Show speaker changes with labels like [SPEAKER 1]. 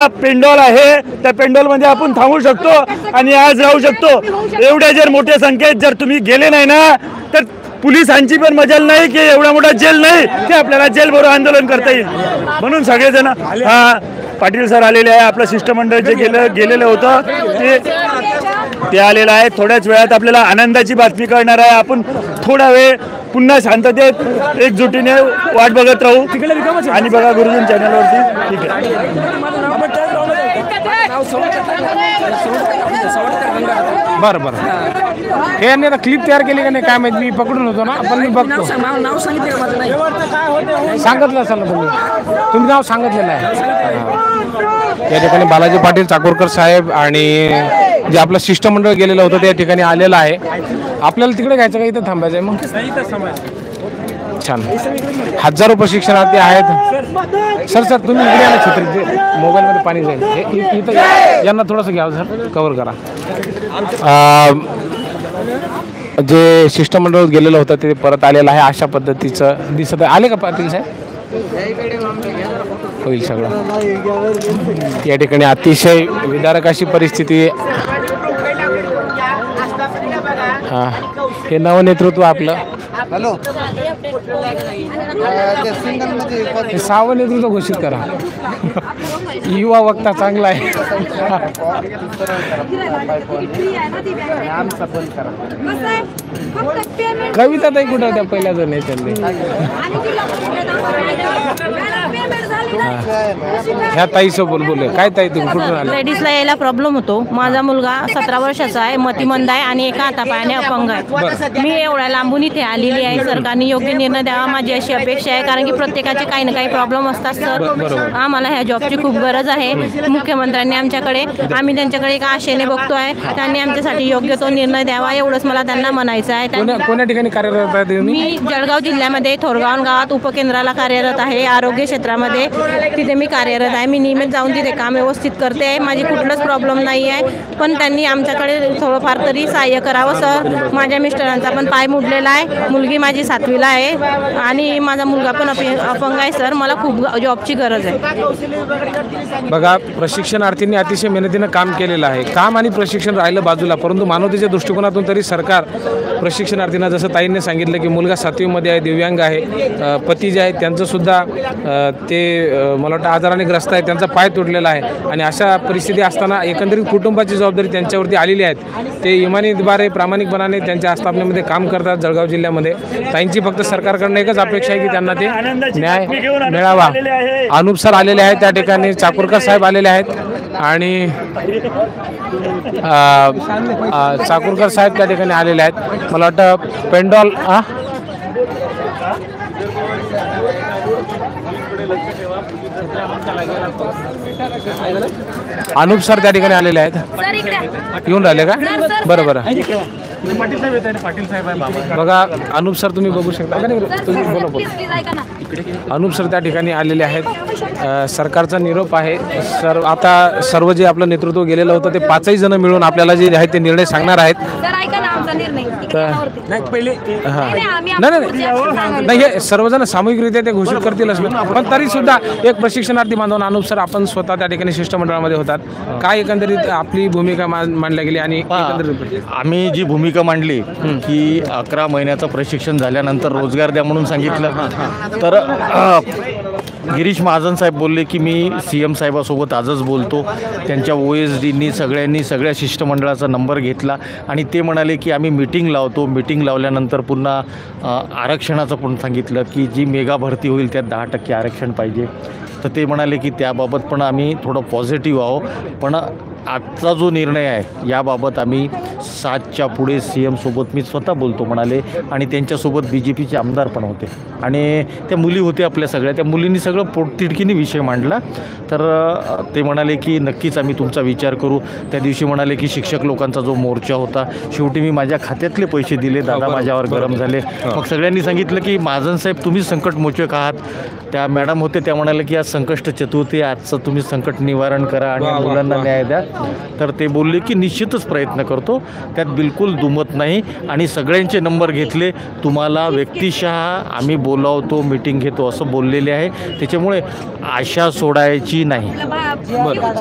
[SPEAKER 1] पेंडॉल आहे त्या पेंडॉल मध्ये आपण थांबू शकतो आणि आज राहू शकतो। एवढ्या जर मोठ्या संख्येत जर तुम्ही गेले नाही ना तर पोलिसांची पण मजाल नाही की एवढा मोठा जेल नाही की आपल्याला जेल भरून आंदोलन करता येईल। म्हणून सगळेजण पाटील सर आलेले आहे, आपलं शिष्टमंडळ जे गेलेलं होतं ते आलेलं आहे। थोड्याच वेळात आपल्याला आनंदाची बातमी कळणार आहे। आपण थोडा वेळ पुन्हा शांततेत एकजुटीने वाट बघत राहू आणि बघा गुरुजन चॅनलवरती। ठीक आहे,
[SPEAKER 2] बरं बरं हे यांनी आता क्लिप तयार केली का नाही काय माहिती, मी पकडून होतो ना पण मी बघतो। सांगितलं असेल ना तुम्ही नाव सांगितलेलं आहे। या ठिकाणी बालाजी पाटील चाकूरकर साहेब आणि जे आपलं शिष्टमंडळ गेलेलं होतं त्या ठिकाणी आलेलं आहे। आपल्याला तिकडे घ्यायचं का इथं थांबायचं आहे? मग छान, हजारो प्रशिक्षणार्थी आहेत। सर तुम्ही इकडे या ना, छत्री मोबाईलमध्ये पाणी जाईल इथं, यांना थोडंसं घ्यावं सर, कव्हर करा। जे शिष्टमंडळ गेलेलं होतं ते परत आलेलं आहे अशा पद्धतीचं दिसत आहे। आले का पाटील साहेब? होईल सगळं। या ठिकाणी अतिशय विदारक अशी परिस्थिती। हे नवनेतृत्व आपलं सावं नेतृत्व घोषित करा। युवा वक्ता चांगला आहे। कविता ताई कुठं त्या पहिल्या जण आहे त्यांनी ह्या ताई सोबत बोलले काय ताई तुम्ही कुठून आले?
[SPEAKER 3] लेडीजला यायला प्रॉब्लेम होतो। माझा मुलगा 17 वर्षाचा आहे, मतिमंद आहे आणि एका हातापायाने अपंग आहे। मी एवढ्या लांबून इथे आलेली आहे। सरकारने योग्य निर्णय द्यावा माझी अशी अपेक्षा आहे, कारण की प्रत्येकाचे काही ना काही प्रॉब्लेम असतात सर। आम्हाला ह्या जॉबची खूप गरज आहे। मुख्यमंत्र्यांनी आमच्याकडे, आम्ही त्यांच्याकडे एका आशेने बघतोय, त्यांनी आमच्यासाठी योग्य तो निर्णय द्यावा एवढंच मला त्यांना म्हणायचं आहे।
[SPEAKER 2] कोण्या ठिकाणी कार्यरत आहे?
[SPEAKER 3] मी जळगाव जिल्ह्यामध्ये थोरगाव गावात उपकेंद्राला कार्यरत आहे, आरोग्य क्षेत्रामध्ये तिथे मी कार्यरत आहे। मी नियमित जाऊन तिथे काम व्यवस्थित करते आहे, माझी कुठलंच प्रॉब्लेम नाही आहे। पण त्यांनी आमच्याकडे थोडंफार तरी सहाय्य करावं सर। माझ्या मिस्टरांचा पण पाय मुडलेला आहे, मुलगी माझी 7वीला आहे आणि माझा मुलगा पण अपंग आहे सर। मला खूप जॉबची गरज आहे।
[SPEAKER 2] बघा, प्रशिक्षणार्थींनी अतिशय मेहनतीनं काम केलेलं आहे। काम आणि प्रशिक्षण राहिलं बाजूला, परंतु मानवतेच्या दृष्टिकोनातून तरी सरकार प्रशिक्षणार्थींना, जसं ताईंनी सांगितलं की मुलगा 7वीमध्ये आहे, दिव्यांग आहे, पती जे आहेत त्यांचंसुद्धा ते मला वाटतं आजाराने ग्रस्त आहे, त्यांचा पाय तुटलेला आहे आणि अशा परिस्थिती असताना एकंदरीत कुटुंबाची जबाबदारी त्यांच्यावरती आलेली आहे। ते इमानीद्वारे प्रामाणिकपणाने त्यांच्या आस्थापनेमध्ये काम करतात जळगाव जिल्ह्यामध्ये। ताईंची फक्त सरकारकडनं एकच अपेक्षा आहे की त्यांना ते न्याय मिळावा। अनुप सर आलेले आहेत त्या ठिकाणी, चाकूरकर साहेब आलेले आहेत आणि चाकूरकर साहेब त्या ठिकाणी आलेले आहेत। मला वाटतं पेंडॉल अनुप सर त्या ठिकाणी आलेले आहेत, येऊन राहिले का? बरं बरं, बघा अनुप सर तुम्ही बघू शकता, तुम्ही बोला। अनुप सर त्या ठिकाणी आलेले आहेत। सरकारचा निरोप आहे सर। आता सर्व जे आपलं नेतृत्व गेलेलं होतं ते 5ही जण मिळून आपल्याला जे आहे ते निर्णय सांगणार आहेत। नाही, हे सर्वजण सामूहिकरित्या ते घोषित करतीलच, पण तरी सुद्धा एक प्रशिक्षणार्थी बांधून अनुप सर आपण स्वतः त्या ठिकाणी शिष्टमंडळामध्ये होतात, काय एकंदरीत आपली भूमिका मांडली गेली? आणि
[SPEAKER 4] आम्ही जी भूमिका मांडली की 11 महिन्याचं प्रशिक्षण झाल्यानंतर रोजगार द्या म्हणून सांगितलं, तर गिरीश महाजन साहेब बोलले की मी CM साहेबासोबत आजच बोलतो। त्यांच्या OSDनी सगळ्यांनी सगळ्या शिष्टमंडळाचा नंबर घेतला आणि ते म्हणाले की आम्ही मीटिंग लावतो। मीटिंग लावल्यानंतर पुन्हा आरक्षणाचं पण सांगितलं की जी मेगा भरती होईल त्यात 10% आरक्षण पाहिजे। तर ते म्हणाले की त्याबाबत पण आम्ही थोडं पॉझिटिव्ह आहो, पण आजचा जो निर्णय आहे याबाबत आम्ही 7च्या पुढे CM सोबत मी स्वतः बोलतो म्हणाले आणि त्यांच्यासोबत BJPचे आमदार पण होते आणि त्या मुली होत्या आपल्या सगळ्या, त्या मुलींनी सगळं पोटतिडकीने विषय मांडला। तर ते म्हणाले की नक्कीच आम्ही तुमचा विचार करू। त्या दिवशी म्हणाले की शिक्षक लोकांचा जो मोर्चा होता शेवटी मी माझ्या खात्यातले पैसे दिले, दादा माझ्यावर गरम झाले। मग सगळ्यांनी सांगितलं की महाजन साहेब तुम्ही संकटमोचक आहात। त्या मॅडम होते त्या म्हणाले की आज संकष्ट चतुर्थी, आजचं तुम्ही संकट निवारण करा आणि मुलांना न्याय द्या। तर ते बोलले की निश्चितच प्रयत्न करतो, त्यात बिलकुल दुमत नाही आणि सगळ्यांचे नंबर घेतले, तुम्हाला व्यक्तिशः आम्ही बोलावतो, मीटिंग घेतो असं बोललेले आहे. त्याच्यामुळे आशा सोडायची नाही.
[SPEAKER 2] बरं.